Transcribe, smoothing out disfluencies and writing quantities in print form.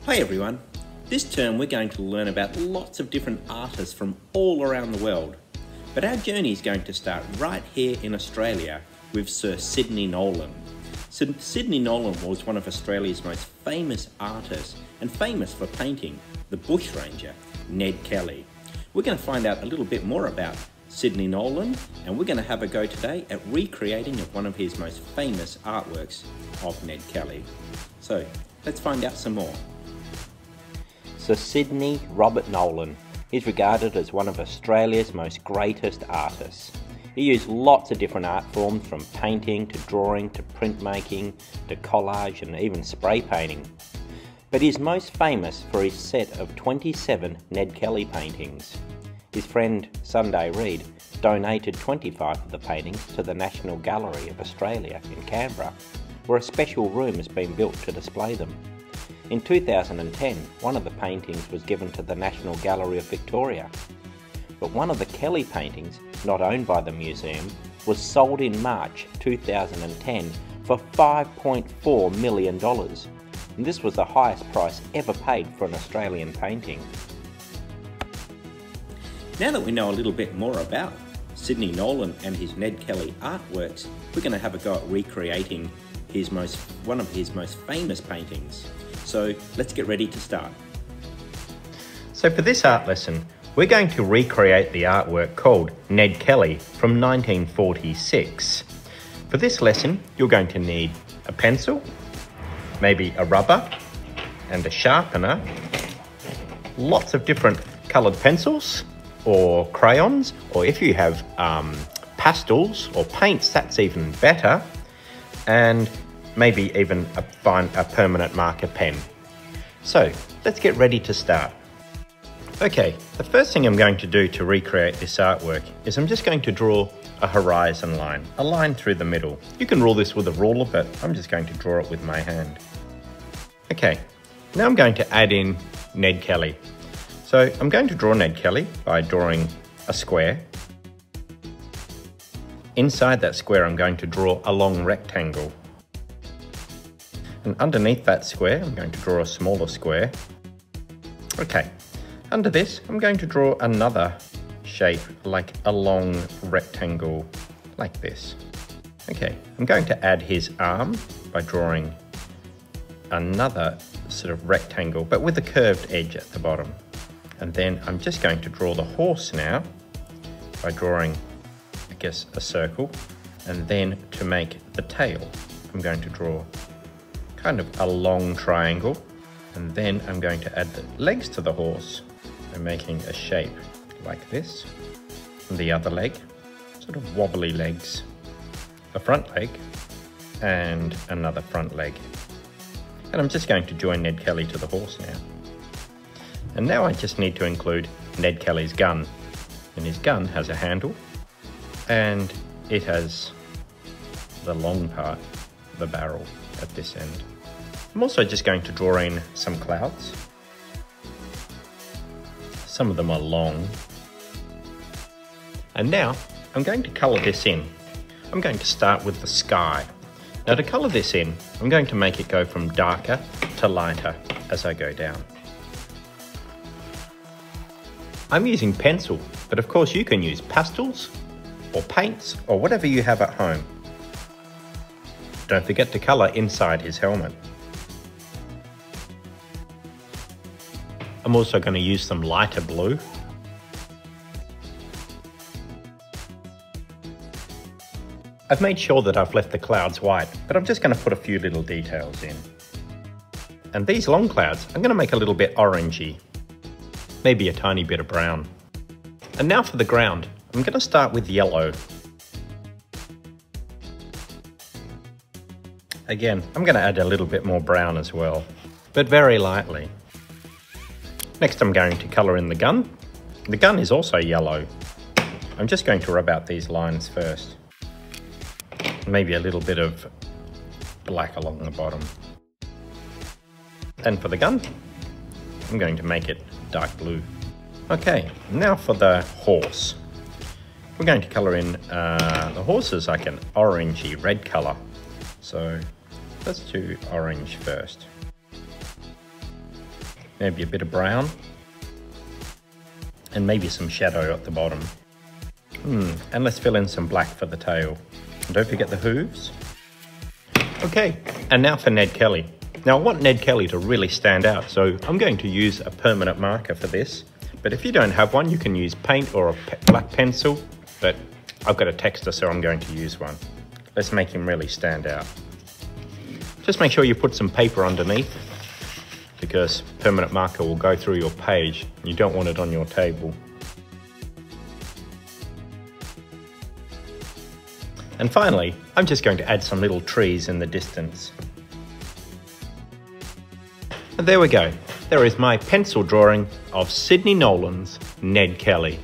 Hi everyone. This term we're going to learn about lots of different artists from all around the world. But our journey is going to start right here in Australia with Sir Sidney Nolan. Sidney Nolan was one of Australia's most famous artists and famous for painting the bushranger, Ned Kelly. We're going to find out a little bit more about Sidney Nolan, and we're going to have a go today at recreating one of his most famous artworks of Ned Kelly. So let's find out some more. Sir Sidney Robert Nolan is regarded as one of Australia's most greatest artists. He used lots of different art forms, from painting to drawing to printmaking to collage and even spray painting. But he's most famous for his set of 27 Ned Kelly paintings. His friend Sunday Reed donated 25 of the paintings to the National Gallery of Australia in Canberra, where a special room has been built to display them. In 2010, one of the paintings was given to the National Gallery of Victoria. But one of the Kelly paintings, not owned by the museum, was sold in March 2010 for $5.4 million. And this was the highest price ever paid for an Australian painting. Now that we know a little bit more about Sidney Nolan and his Ned Kelly artworks, we're going to have a go at recreating one of his most famous paintings. So let's get ready to start. So for this art lesson, we're going to recreate the artwork called Ned Kelly from 1946. For this lesson, you're going to need a pencil, maybe a rubber, and a sharpener, lots of different coloured pencils or crayons, or if you have pastels or paints, that's even better, and maybe even a permanent marker pen. So let's get ready to start. Okay, the first thing I'm going to do to recreate this artwork is I'm just going to draw a horizon line, a line through the middle. You can rule this with a ruler, but I'm just going to draw it with my hand. Okay, now I'm going to add in Ned Kelly. So I'm going to draw Ned Kelly by drawing a square. Inside that square, I'm going to draw a long rectangle. And underneath that square, I'm going to draw a smaller square. Okay, under this, I'm going to draw another shape, like a long rectangle, like this. Okay, I'm going to add his arm by drawing another sort of rectangle, but with a curved edge at the bottom. And then I'm just going to draw the horse now by drawing, I guess, a circle. And then to make the tail, I'm going to draw kind of a long triangle. And then I'm going to add the legs to the horse by making a shape like this. And the other leg, sort of wobbly legs. A front leg and another front leg. And I'm just going to join Ned Kelly to the horse now. And now I just need to include Ned Kelly's gun. And his gun has a handle, and it has the long part, the barrel at this end. I'm also just going to draw in some clouds. Some of them are long. And now I'm going to colour this in. I'm going to start with the sky. Now to colour this in, I'm going to make it go from darker to lighter as I go down. I'm using pencil, but of course you can use pastels or paints or whatever you have at home. Don't forget to colour inside his helmet. I'm also going to use some lighter blue. I've made sure that I've left the clouds white, but I'm just going to put a few little details in. And these long clouds, I'm going to make a little bit orangey. Maybe a tiny bit of brown. And now for the ground, I'm going to start with yellow. Again, I'm going to add a little bit more brown as well, but very lightly. Next I'm going to colour in the gun. The gun is also yellow. I'm just going to rub out these lines first. Maybe a little bit of black along the bottom. And for the gun, I'm going to make it dark blue. Okay, now for the horse. We're going to colour in the horse is like an orangey red colour. So let's do orange first. maybe a bit of brown, and maybe some shadow at the bottom. And let's fill in some black for the tail. And don't forget the hooves. Okay, and now for Ned Kelly. Now I want Ned Kelly to really stand out, so I'm going to use a permanent marker for this. But if you don't have one, you can use paint or a black pencil, but I've got a texter, so I'm going to use one. Let's make him really stand out. Just make sure you put some paper underneath, because permanent marker will go through your page. You don't want it on your table. And finally, I'm just going to add some little trees in the distance. And there we go. There is my pencil drawing of Sidney Nolan's Ned Kelly.